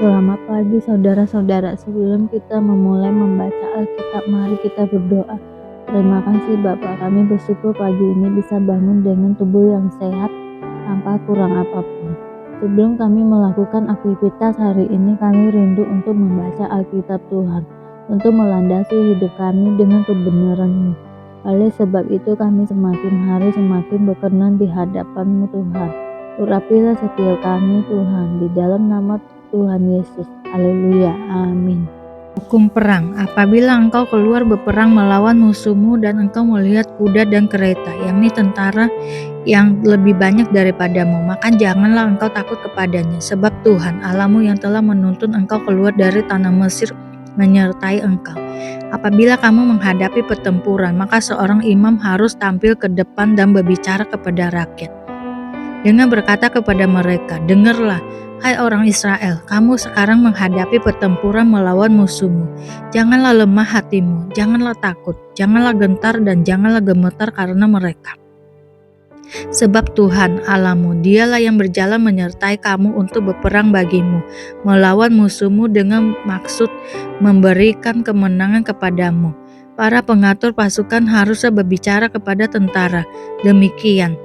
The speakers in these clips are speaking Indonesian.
Selamat pagi saudara-saudara. Sebelum kita memulai membaca Alkitab, mari kita berdoa. Terima kasih Bapa, kami bersyukur pagi ini bisa bangun dengan tubuh yang sehat tanpa kurang apapun. Sebelum kami melakukan aktivitas hari ini, kami rindu untuk membaca Alkitab Tuhan, untuk melandasi hidup kami dengan kebenaran-Mu. Oleh sebab itu kami semakin hari semakin berkenan di hadapan-Mu Tuhan. Urapilah setiap kami Tuhan, di dalam nama Tuhan Yesus. Haleluya. Amin. Hukum perang. Apabila engkau keluar berperang melawan musuhmu dan engkau melihat kuda dan kereta, yakni tentara yang lebih banyak daripadamu, maka janganlah engkau takut kepadanya, sebab Tuhan Allahmu yang telah menuntun engkau keluar dari tanah Mesir menyertai engkau. Apabila kamu menghadapi pertempuran, maka seorang imam harus tampil ke depan dan berbicara kepada rakyat dengan berkata kepada mereka, "Dengarlah, hai orang Israel, kamu sekarang menghadapi pertempuran melawan musuhmu. Janganlah lemah hatimu, janganlah takut, janganlah gentar dan janganlah gemetar karena mereka. Sebab Tuhan Allahmu, dialah yang berjalan menyertai kamu untuk berperang bagimu, melawan musuhmu dengan maksud memberikan kemenangan kepadamu." Para pengatur pasukan harusnya berbicara kepada tentara, demikian,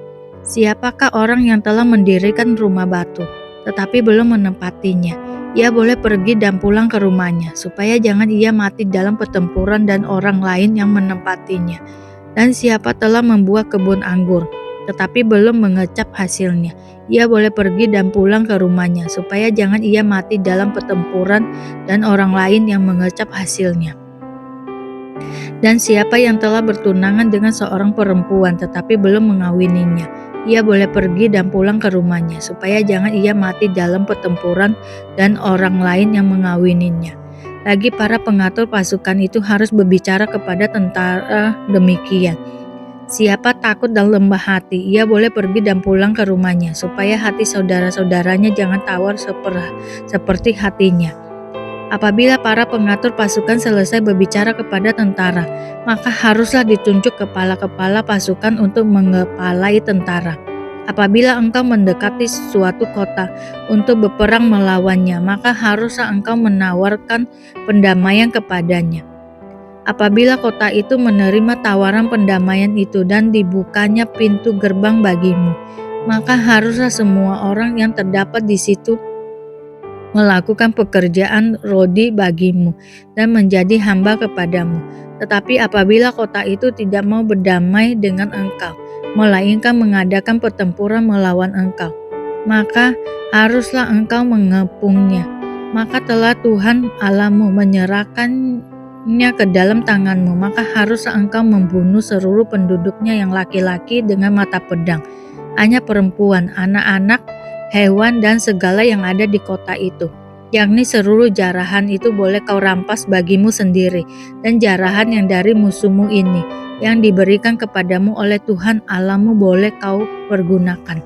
"Siapakah orang yang telah mendirikan rumah batu, tetapi belum menempatinya? Ia boleh pergi dan pulang ke rumahnya, supaya jangan ia mati dalam pertempuran dan orang lain yang menempatinya. Dan siapa telah membuat kebun anggur, tetapi belum mengecap hasilnya, ia boleh pergi dan pulang ke rumahnya, supaya jangan ia mati dalam pertempuran dan orang lain yang mengecap hasilnya. Dan siapa yang telah bertunangan dengan seorang perempuan tetapi belum mengawininya, ia boleh pergi dan pulang ke rumahnya, supaya jangan ia mati dalam pertempuran dan orang lain yang mengawininya." Lagi para pengatur pasukan itu harus berbicara kepada tentara demikian, "Siapa takut dan lemah hati, ia boleh pergi dan pulang ke rumahnya, supaya hati saudara-saudaranya jangan tawar seperti hatinya." Apabila para pengatur pasukan selesai berbicara kepada tentara, maka haruslah ditunjuk kepala-kepala pasukan untuk mengepalai tentara. Apabila engkau mendekati suatu kota untuk berperang melawannya, maka haruslah engkau menawarkan pendamaian kepadanya. Apabila kota itu menerima tawaran pendamaian itu dan dibukanya pintu gerbang bagimu, maka haruslah semua orang yang terdapat di situ melakukan pekerjaan rodi bagimu dan menjadi hamba kepadamu. Tetapi apabila kota itu tidak mau berdamai dengan engkau, melainkan mengadakan pertempuran melawan engkau, maka haruslah engkau mengepungnya. Maka telah Tuhan Allahmu menyerahkannya ke dalam tanganmu, maka haruslah engkau membunuh seluruh penduduknya yang laki-laki dengan mata pedang, hanya perempuan, anak-anak, hewan dan segala yang ada di kota itu, yakni seluruh jarahan itu boleh kau rampas bagimu sendiri, dan jarahan yang dari musuhmu ini, yang diberikan kepadamu oleh Tuhan Allahmu boleh kau pergunakan.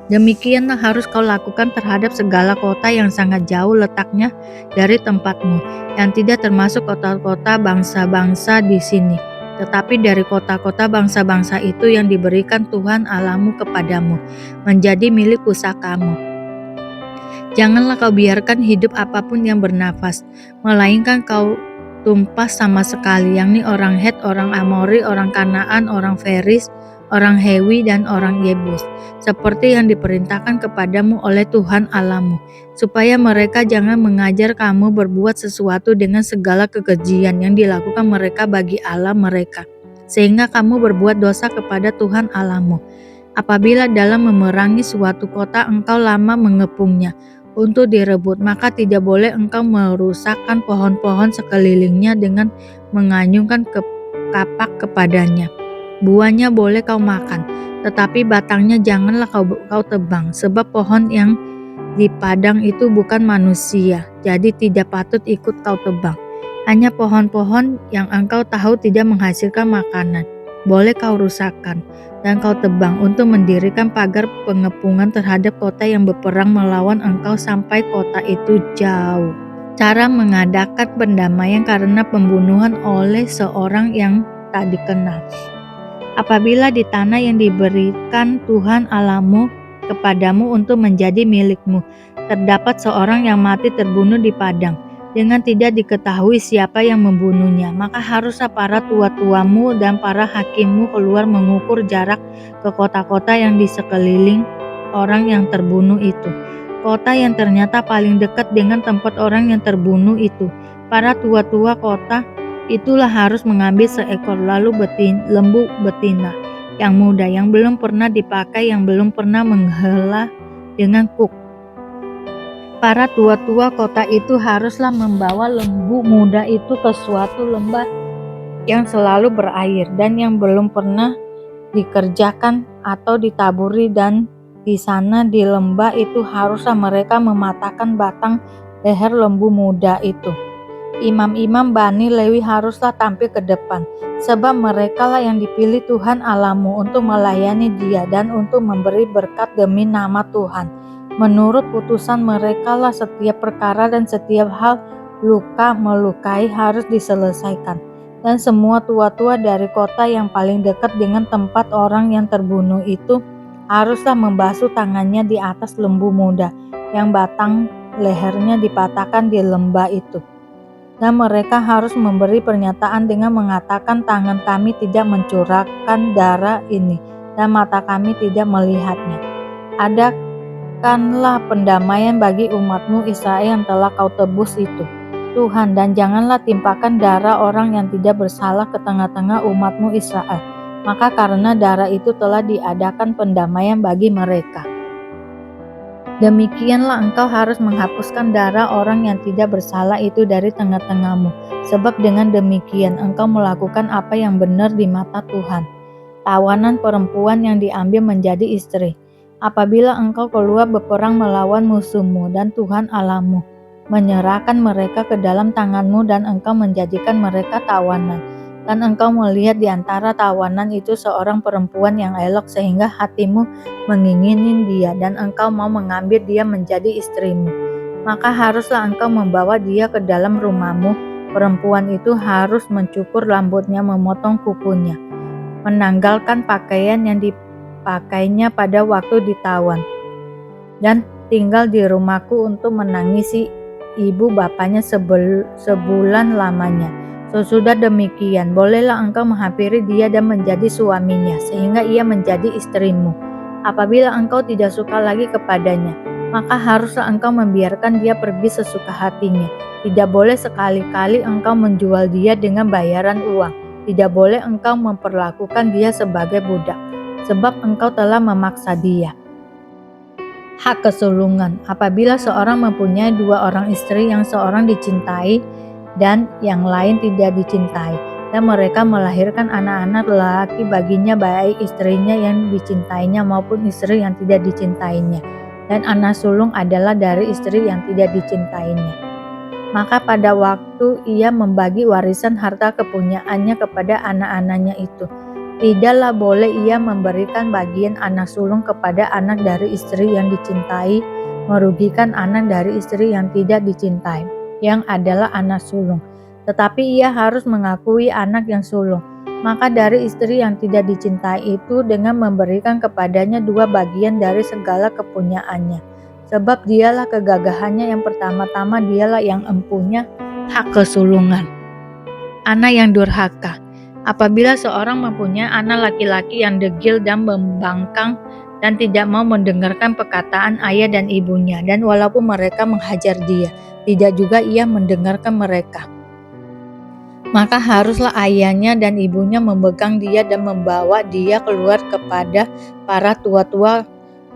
Demikianlah harus kau lakukan terhadap segala kota yang sangat jauh letaknya dari tempatmu, yang tidak termasuk kota-kota bangsa-bangsa di sini, tetapi dari kota-kota bangsa-bangsa itu yang diberikan Tuhan Allahmu kepadamu, menjadi milik pusakamu. Janganlah kau biarkan hidup apapun yang bernafas, melainkan kau tumpas sama sekali, yakni orang Het, orang Amori, orang Kanaan, orang Feris, orang Hewi, dan orang Yebus, seperti yang diperintahkan kepadamu oleh Tuhan Allahmu, supaya mereka jangan mengajar kamu berbuat sesuatu dengan segala kekejian yang dilakukan mereka bagi Allah mereka, sehingga kamu berbuat dosa kepada Tuhan Allahmu. Apabila dalam memerangi suatu kota engkau lama mengepungnya untuk direbut, maka tidak boleh engkau merusakkan pohon-pohon sekelilingnya dengan menganyungkan kapak kepadanya. Buahnya boleh kau makan, tetapi batangnya janganlah kau tebang, sebab pohon yang di padang itu bukan manusia, jadi tidak patut ikut kau tebang. Hanya pohon-pohon yang engkau tahu tidak menghasilkan makanan boleh kau rusakkan dan kau tebang untuk mendirikan pagar pengepungan terhadap kota yang berperang melawan engkau sampai kota itu jauh. Cara mengadakan pendamaian karena pembunuhan oleh seorang yang tak dikenal. Apabila di tanah yang diberikan Tuhan Allahmu kepadamu untuk menjadi milikmu terdapat seorang yang mati terbunuh di padang, dengan tidak diketahui siapa yang membunuhnya. Maka haruslah para tua-tuamu dan para hakimmu keluar mengukur jarak ke kota-kota yang di sekeliling orang yang terbunuh itu, kota yang ternyata paling dekat dengan tempat orang yang terbunuh itu. Para tua-tua kota itulah harus mengambil seekor lembu betina yang muda, yang belum pernah dipakai, yang belum pernah menghela dengan kuk. Para tua-tua kota itu haruslah membawa lembu muda itu ke suatu lembah yang selalu berair dan yang belum pernah dikerjakan atau ditaburi, dan di sana di lembah itu haruslah mereka mematahkan batang leher lembu muda itu. Imam-imam Bani Lewi haruslah tampil ke depan, sebab merekalah yang dipilih Tuhan Allahmu untuk melayani Dia dan untuk memberi berkat demi nama Tuhan. Menurut putusan merekalah setiap perkara dan setiap hal luka melukai harus diselesaikan. Dan semua tua-tua dari kota yang paling dekat dengan tempat orang yang terbunuh itu haruslah membasuh tangannya di atas lembu muda yang batang lehernya dipatahkan di lembah itu. Dan mereka harus memberi pernyataan dengan mengatakan, tangan kami tidak mencurahkan darah ini dan mata kami tidak melihatnya. Adakanlah pendamaian bagi umatmu Israel yang telah kau tebus itu, Tuhan, dan janganlah timpakan darah orang yang tidak bersalah ke tengah-tengah umatmu Israel. Maka karena darah itu telah diadakan pendamaian bagi mereka. Demikianlah engkau harus menghapuskan darah orang yang tidak bersalah itu dari tengah-tengahmu, sebab dengan demikian engkau melakukan apa yang benar di mata Tuhan. Tawanan perempuan yang diambil menjadi istri. Apabila engkau keluar berperang melawan musuhmu dan Tuhan Allahmu menyerahkan mereka ke dalam tanganmu dan engkau menjadikan mereka tawanan, dan engkau melihat di antara tawanan itu seorang perempuan yang elok sehingga hatimu menginginin dia dan engkau mau mengambil dia menjadi istrimu, maka haruslah engkau membawa dia ke dalam rumahmu. Perempuan itu harus mencukur rambutnya, memotong kukunya, menanggalkan pakaian yang dipakainya pada waktu ditawan, dan tinggal di rumahku untuk menangisi ibu bapaknya sebulan lamanya. Sesudah demikian, bolehlah engkau menghampiri dia dan menjadi suaminya, sehingga ia menjadi istrimu. Apabila engkau tidak suka lagi kepadanya, maka haruslah engkau membiarkan dia pergi sesuka hatinya. Tidak boleh sekali-kali engkau menjual dia dengan bayaran uang. Tidak boleh engkau memperlakukan dia sebagai budak, sebab engkau telah memaksa dia. Hak kesulungan. Apabila seorang mempunyai dua orang istri, yang seorang dicintai dan yang lain tidak dicintai, dan mereka melahirkan anak-anak lelaki baginya, baik istrinya yang dicintainya maupun istri yang tidak dicintainya, dan anak sulung adalah dari istri yang tidak dicintainya, maka pada waktu ia membagi warisan harta kepunyaannya kepada anak-anaknya itu, tidaklah boleh ia memberikan bagian anak sulung kepada anak dari istri yang dicintai, merugikan anak dari istri yang tidak dicintai, yang adalah anak sulung. Tetapi ia harus mengakui anak yang sulung. Maka dari istri yang tidak dicintai itu dengan memberikan kepadanya 2 bagian dari segala kepunyaannya. Sebab dialah kegagahannya yang pertama-tama, dialah yang empunya hak kesulungan. Anak yang durhaka. Apabila seorang mempunyai anak laki-laki yang degil dan membangkang dan tidak mau mendengarkan perkataan ayah dan ibunya, dan walaupun mereka menghajar dia, tidak juga ia mendengarkan mereka, maka haruslah ayahnya dan ibunya memegang dia dan membawa dia keluar kepada para tua-tua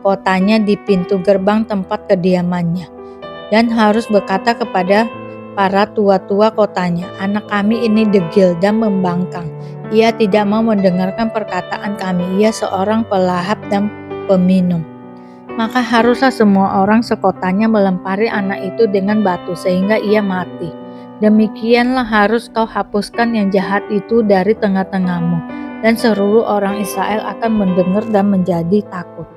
kotanya di pintu gerbang tempat kediamannya, dan harus berkata kepada para tua-tua kotanya, anak kami ini degil dan membangkang. Ia tidak mau mendengarkan perkataan kami. Ia seorang pelahap dan peminum. Maka haruslah semua orang sekotanya melempari anak itu dengan batu sehingga ia mati. Demikianlah harus kau hapuskan yang jahat itu dari tengah-tengahmu, dan seluruh orang Israel akan mendengar dan menjadi takut.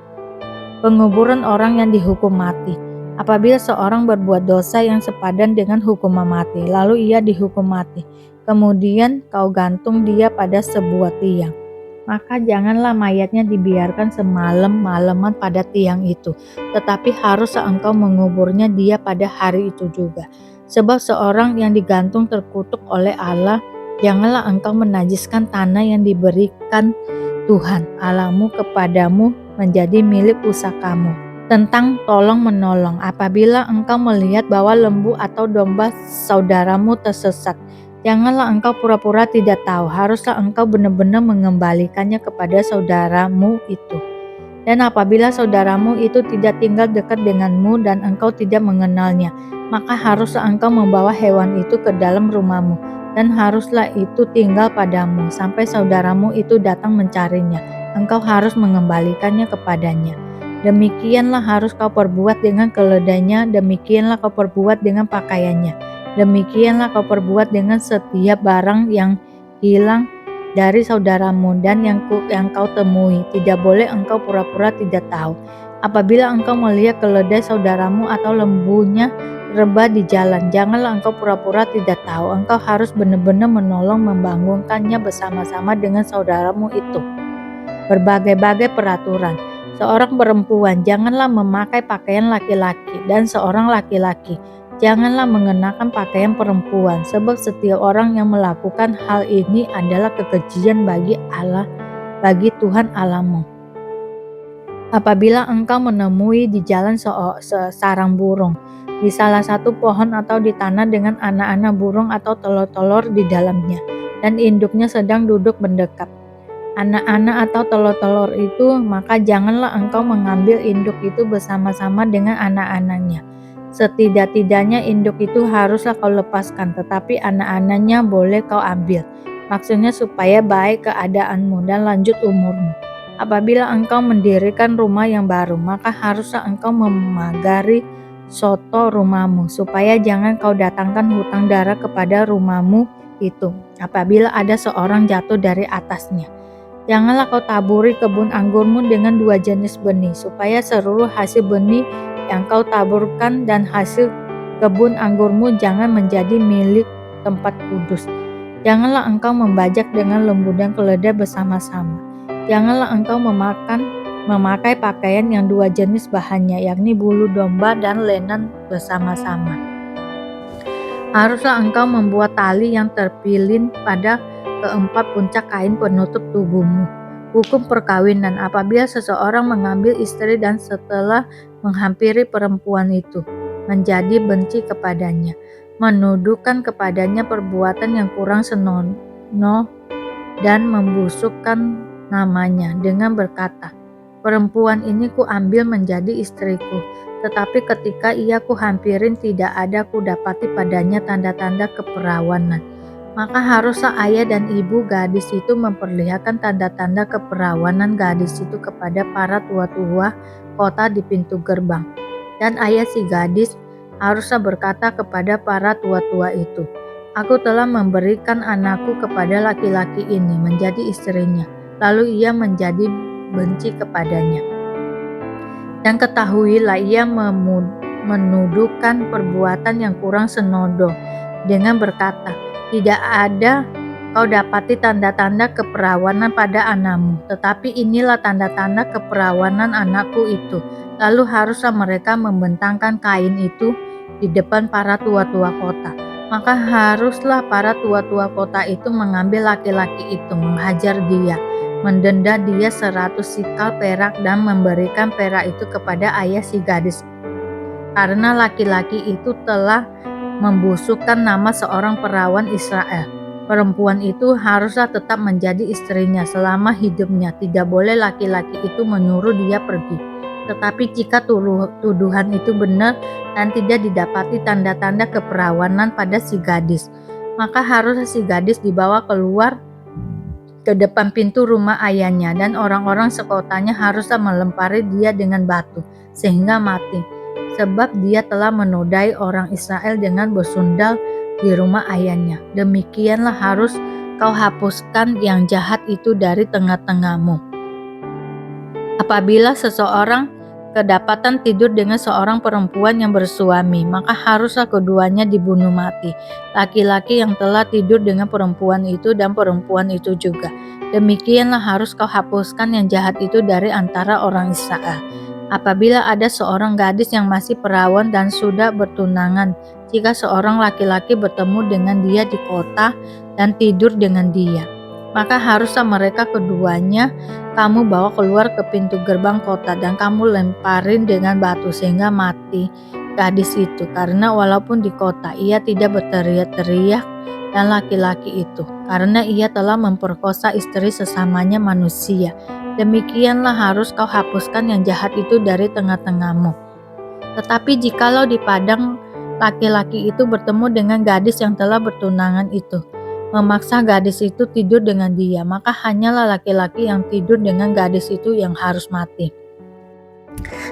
Penguburan orang yang dihukum mati. Apabila seorang berbuat dosa yang sepadan dengan hukuman mati, lalu ia dihukum mati, kemudian kau gantung dia pada sebuah tiang, maka janganlah mayatnya dibiarkan semalam-malaman pada tiang itu, tetapi haruslah engkau menguburnya dia pada hari itu juga. Sebab seorang yang digantung terkutuk oleh Allah, janganlah engkau menajiskan tanah yang diberikan Tuhan Allahmu kepadamu menjadi milik pusakamu. Tentang tolong-menolong, apabila engkau melihat bahwa lembu atau domba saudaramu tersesat, janganlah engkau pura-pura tidak tahu, haruslah engkau benar-benar mengembalikannya kepada saudaramu itu. Dan apabila saudaramu itu tidak tinggal dekat denganmu dan engkau tidak mengenalnya, maka haruslah engkau membawa hewan itu ke dalam rumahmu, dan haruslah itu tinggal padamu sampai saudaramu itu datang mencarinya. Engkau harus mengembalikannya kepadanya. Demikianlah harus kau perbuat dengan keledainya, demikianlah kau perbuat dengan pakaiannya, demikianlah kau perbuat dengan setiap barang yang hilang dari saudaramu dan yang kau temui. Tidak boleh engkau pura-pura tidak tahu. Apabila engkau melihat keledai saudaramu atau lembunya rebah di jalan, janganlah engkau pura-pura tidak tahu. Engkau harus benar-benar menolong membangunkannya bersama-sama dengan saudaramu itu. Berbagai-bagai peraturan. Seorang perempuan janganlah memakai pakaian laki-laki, dan seorang laki-laki janganlah mengenakan pakaian perempuan, sebab setiap orang yang melakukan hal ini adalah kekejian bagi Allah, bagi Tuhan Allahmu. Apabila engkau menemui di jalan sarang burung, di salah satu pohon atau di tanah dengan anak-anak burung atau telur-telur di dalamnya, dan induknya sedang duduk mendekat, anak-anak atau telur-telur itu, maka janganlah engkau mengambil induk itu bersama-sama dengan anak-anaknya. Setidak-tidaknya induk itu haruslah kau lepaskan, tetapi anak-anaknya boleh kau ambil. Maksudnya supaya baik keadaanmu dan lanjut umurmu. Apabila engkau mendirikan rumah yang baru, maka haruslah engkau memagari soto rumahmu, supaya jangan kau datangkan hutang darah kepada rumahmu itu, apabila ada seorang jatuh dari atasnya. Janganlah kau taburi kebun anggurmu dengan dua jenis benih, supaya seluruh hasil benih yang kau taburkan dan hasil kebun anggurmu jangan menjadi milik tempat kudus. Janganlah engkau membajak dengan lembu dan keledai bersama-sama. Janganlah engkau memakai pakaian yang dua jenis bahannya, yakni bulu domba dan linen bersama-sama. Haruslah engkau membuat tali yang terpilin pada keempat puncak kain penutup tubuhmu. Hukum perkawinan. Apabila seseorang mengambil istri dan setelah menghampiri perempuan itu menjadi benci kepadanya, menuduhkan kepadanya perbuatan yang kurang senonoh dan membusukkan namanya dengan berkata, perempuan ini kuambil menjadi istriku, tetapi ketika ia kuhampirin tidak ada kudapati padanya tanda-tanda keperawanan. Maka haruslah ayah dan ibu gadis itu memperlihatkan tanda-tanda keperawanan gadis itu kepada para tua-tua kota di pintu gerbang. Dan ayah si gadis haruslah berkata kepada para tua-tua itu, aku telah memberikan anakku kepada laki-laki ini menjadi istrinya. Lalu ia menjadi benci kepadanya. Dan ketahuilah ia menuduhkan perbuatan yang kurang senonoh dengan berkata, tidak ada kau dapati tanda-tanda keperawanan pada anakmu, tetapi inilah tanda-tanda keperawanan anakku itu. Lalu haruslah mereka membentangkan kain itu di depan para tua-tua kota. Maka haruslah para tua-tua kota itu mengambil laki-laki itu, menghajar dia, mendenda dia 100 sikal perak dan memberikan perak itu kepada ayah si gadis. Karena laki-laki itu telah membusukkan nama seorang perawan Israel. Perempuan itu haruslah tetap menjadi istrinya selama hidupnya. Tidak boleh laki-laki itu menyuruh dia pergi. Tetapi jika tuduhan itu benar dan tidak didapati tanda-tanda keperawanan pada si gadis, maka haruslah si gadis dibawa keluar ke depan pintu rumah ayahnya, dan orang-orang sekotanya haruslah melempari dia dengan batu sehingga mati, sebab dia telah menodai orang Israel dengan bersundal di rumah ayahnya. Demikianlah harus kau hapuskan yang jahat itu dari tengah-tengahmu. Apabila seseorang kedapatan tidur dengan seorang perempuan yang bersuami, maka haruslah keduanya dibunuh mati. Laki-laki yang telah tidur dengan perempuan itu dan perempuan itu juga. Demikianlah harus kau hapuskan yang jahat itu dari antara orang Israel. Apabila ada seorang gadis yang masih perawan dan sudah bertunangan, jika seorang laki-laki bertemu dengan dia di kota dan tidur dengan dia, maka haruslah mereka keduanya kamu bawa keluar ke pintu gerbang kota dan kamu lemparin dengan batu sehingga mati gadis itu, karena walaupun di kota ia tidak berteriak-teriak dan laki-laki itu, karena ia telah memperkosa istri sesamanya manusia. Demikianlah harus kau hapuskan yang jahat itu dari tengah-tengahmu. Tetapi jikalau di padang laki-laki itu bertemu dengan gadis yang telah bertunangan itu, memaksa gadis itu tidur dengan dia, maka hanyalah laki-laki yang tidur dengan gadis itu yang harus mati.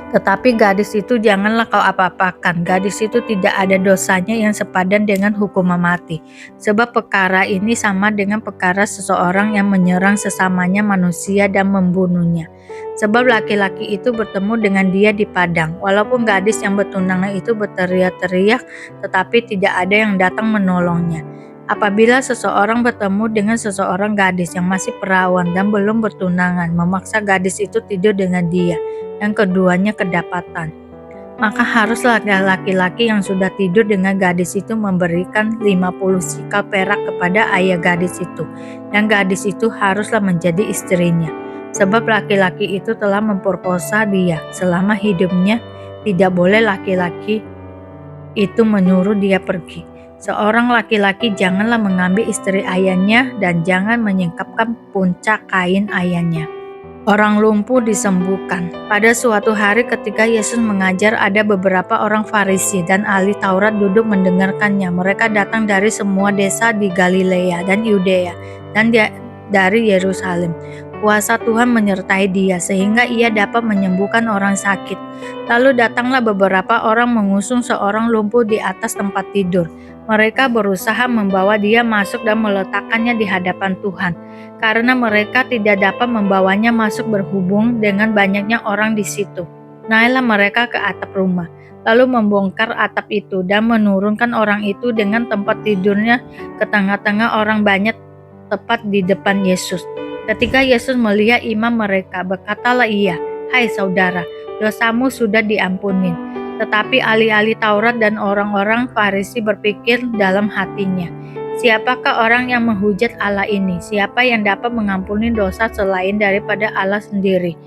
Tetapi gadis itu janganlah kau apa-apakan. Gadis itu tidak ada dosanya yang sepadan dengan hukuman mati. Sebab perkara ini sama dengan perkara seseorang yang menyerang sesamanya manusia dan membunuhnya. Sebab laki-laki itu bertemu dengan dia di padang. Walaupun gadis yang bertunangan itu berteriak-teriak, tetapi tidak ada yang datang menolongnya. Apabila seseorang bertemu dengan seseorang gadis yang masih perawan dan belum bertunangan, memaksa gadis itu tidur dengan dia, dan keduanya kedapatan, maka haruslah laki-laki yang sudah tidur dengan gadis itu memberikan 50 sikal perak kepada ayah gadis itu, dan gadis itu haruslah menjadi istrinya. Sebab laki-laki itu telah memperkosa dia. Selama hidupnya tidak boleh laki-laki itu menyuruh dia pergi. Seorang laki-laki janganlah mengambil istri ayahnya dan jangan menyingkapkan puncak kain ayahnya. Orang lumpuh disembuhkan. Pada suatu hari ketika Yesus mengajar, ada beberapa orang Farisi dan ahli Taurat duduk mendengarkannya. Mereka datang dari semua desa di Galilea dan Yudea dan dari Yerusalem. Kuasa Tuhan menyertai dia sehingga ia dapat menyembuhkan orang sakit. Lalu datanglah beberapa orang mengusung seorang lumpuh di atas tempat tidur. Mereka berusaha membawa dia masuk dan meletakkannya di hadapan Tuhan. Karena mereka tidak dapat membawanya masuk berhubung dengan banyaknya orang di situ. Naiklah mereka ke atap rumah, lalu membongkar atap itu dan menurunkan orang itu dengan tempat tidurnya ke tengah-tengah orang banyak tepat di depan Yesus. Ketika Yesus melihat iman mereka, berkatalah ia, "Hai saudara, dosamu sudah diampuni." Tetapi ahli-ahli Taurat dan orang-orang Farisi berpikir dalam hatinya, "Siapakah orang yang menghujat Allah ini? Siapa yang dapat mengampuni dosa selain daripada Allah sendiri?"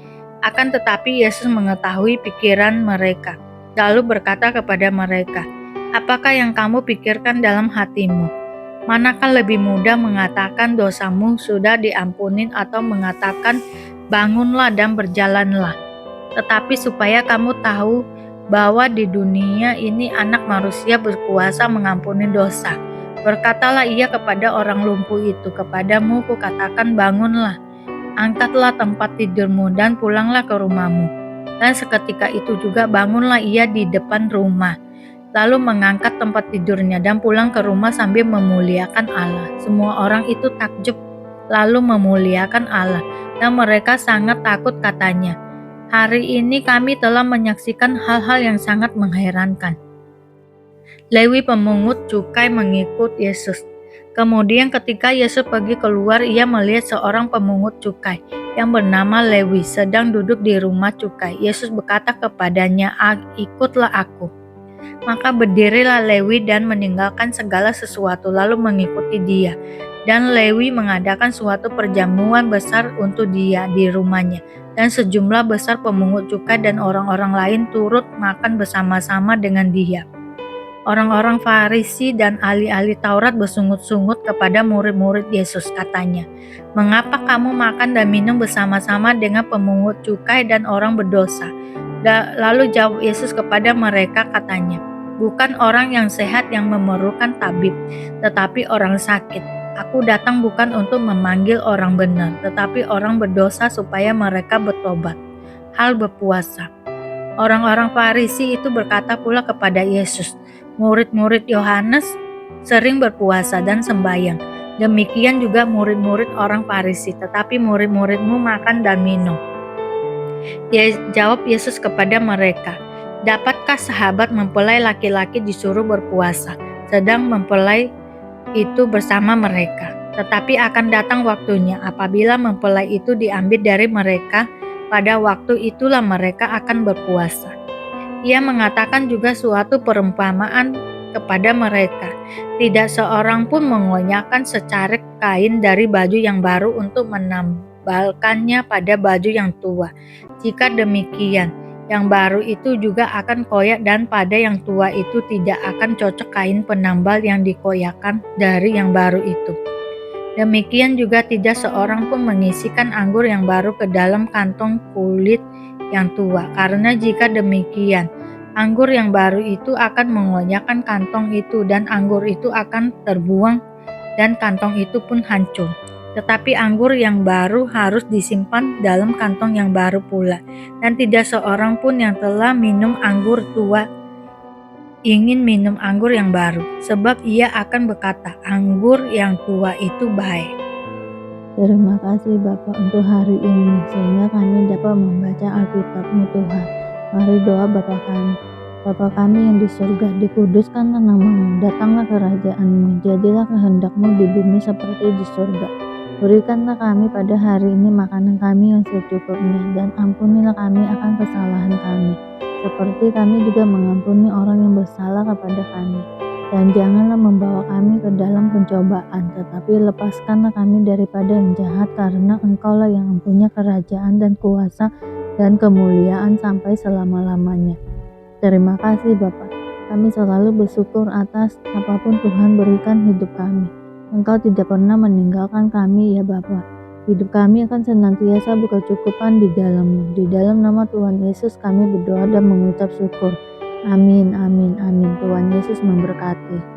Akan tetapi Yesus mengetahui pikiran mereka, lalu berkata kepada mereka, "Apakah yang kamu pikirkan dalam hatimu? Manakah lebih mudah mengatakan dosamu sudah diampuni atau mengatakan bangunlah dan berjalanlah? Tetapi supaya kamu tahu bahwa di dunia ini anak manusia berkuasa mengampuni dosa." Berkatalah ia kepada orang lumpuh itu, "Kepadamu kukatakan bangunlah, angkatlah tempat tidurmu dan pulanglah ke rumahmu." Dan seketika itu juga bangunlah ia di depan rumah, lalu mengangkat tempat tidurnya dan pulang ke rumah sambil memuliakan Allah. Semua orang itu takjub lalu memuliakan Allah, dan mereka sangat takut katanya, "Hari ini kami telah menyaksikan hal-hal yang sangat mengherankan." Lewi pemungut cukai mengikut Yesus. Kemudian ketika Yesus pergi keluar, ia melihat seorang pemungut cukai yang bernama Lewi sedang duduk di rumah cukai. Yesus berkata kepadanya, "Ikutlah aku." Maka berdirilah Lewi dan meninggalkan segala sesuatu lalu mengikuti dia. Dan Lewi mengadakan suatu perjamuan besar untuk dia di rumahnya. Dan sejumlah besar pemungut cukai dan orang-orang lain turut makan bersama-sama dengan dia. Orang-orang Farisi dan ahli-ahli Taurat bersungut-sungut kepada murid-murid Yesus, katanya, "Mengapa kamu makan dan minum bersama-sama dengan pemungut cukai dan orang berdosa?" Lalu jawab Yesus kepada mereka, katanya, "Bukan orang yang sehat yang memerlukan tabib, tetapi orang sakit. Aku datang bukan untuk memanggil orang benar, tetapi orang berdosa supaya mereka bertobat." Hal berpuasa. Orang-orang Farisi itu berkata pula kepada Yesus, "Murid-murid Yohanes sering berpuasa dan sembahyang. Demikian juga murid-murid orang Farisi, tetapi murid-muridmu makan dan minum." Jawab Yesus kepada mereka, "Dapatkah sahabat mempelai laki-laki disuruh berpuasa, sedang mempelai itu bersama mereka? Tetapi akan datang waktunya apabila mempelai itu diambil dari mereka, pada waktu itulah mereka akan berpuasa." Ia mengatakan juga suatu perumpamaan kepada mereka. Tidak seorang pun mengoyakkan secarik kain dari baju yang baru untuk menambalkannya pada baju yang tua. Jika demikian, yang baru itu juga akan koyak, dan pada yang tua itu tidak akan cocok kain penambal yang dikoyakkan dari yang baru itu. Demikian juga tidak seorang pun mengisikan anggur yang baru ke dalam kantong kulit yang tua, karena jika demikian, anggur yang baru itu akan mengoyakkan kantong itu, dan anggur itu akan terbuang, dan kantong itu pun hancur. Tetapi anggur yang baru harus disimpan dalam kantong yang baru pula, dan tidak seorang pun yang telah minum anggur tua ingin minum anggur yang baru, sebab ia akan berkata, anggur yang tua itu baik. Terima kasih Bapak untuk hari ini, sehingga kami dapat membaca Alkitab-Mu Tuhan. Mari doa Bapa kami. Bapa kami yang di surga, dikuduskanlah nama-Mu, datanglah kerajaan-Mu, jadilah kehendak-Mu di bumi seperti di surga. Berikanlah kami pada hari ini makanan kami yang secukupnya, dan ampunilah kami akan kesalahan kami, seperti kami juga mengampuni orang yang bersalah kepada kami. Dan janganlah membawa kami ke dalam pencobaan, tetapi lepaskanlah kami daripada yang jahat, karena Engkaulah yang mempunyai kerajaan dan kuasa dan kemuliaan sampai selama-lamanya. Terima kasih Bapa. Kami selalu bersyukur atas apapun Tuhan berikan hidup kami. Engkau tidak pernah meninggalkan kami ya Bapa. Hidup kami akan senantiasa berkecukupan di dalam-Mu. Di dalam nama Tuhan Yesus kami berdoa dan mengucap syukur. Amin, amin, amin. Tuhan Yesus memberkati.